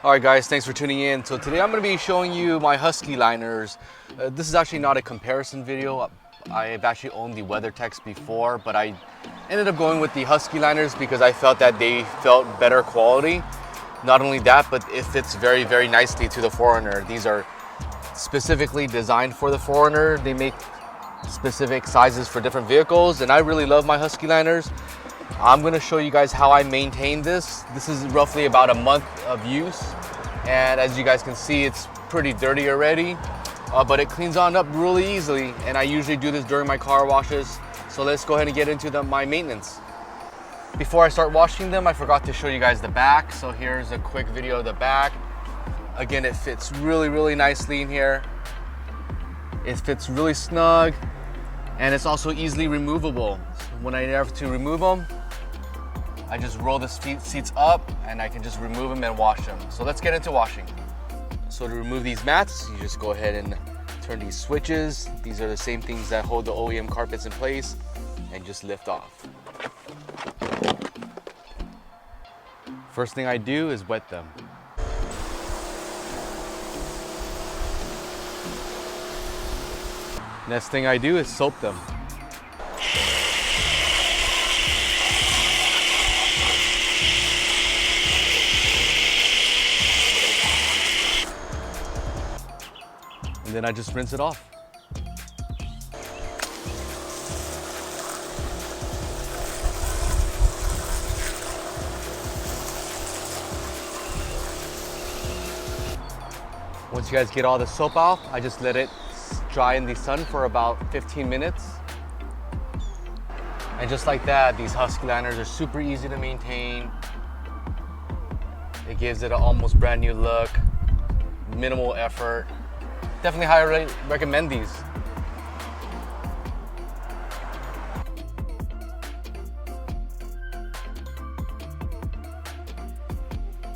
Alright guys, thanks for tuning in. So today I'm going to be showing you my Huskey liners. This is actually not a comparison video. I've actually owned the WeatherTechs before, but I ended up going with the Huskey liners because I felt that they felt better quality. Not only that, but it fits very, very nicely to the 4Runner. These are specifically designed for the 4Runner. They make specific sizes for different vehicles, and I really love my Huskey liners. I'm going to show you guys how I maintain this. This is roughly about a month of use, and as you guys can see, it's pretty dirty already, but it cleans on up really easily, and I usually do this during my car washes. So let's go ahead and get into my maintenance. Before I start washing them, I forgot to show you guys the back, so here's a quick video of the back. Again, it fits really, really nicely in here. It fits really snug, and it's also easily removable. So when I have to remove them, I just roll the seats up and I can just remove them and wash them. So let's get into washing. So to remove these mats, you just go ahead and turn these switches. These are the same things that hold the OEM carpets in place, and just lift off. First thing I do is wet them. Next thing I do is soap them. And then I just rinse it off. Once you guys get all the soap off, I just let it dry in the sun for about 15 minutes. And just like that, these Huskey liners are super easy to maintain. It gives it an almost brand new look, minimal effort. Definitely highly recommend these.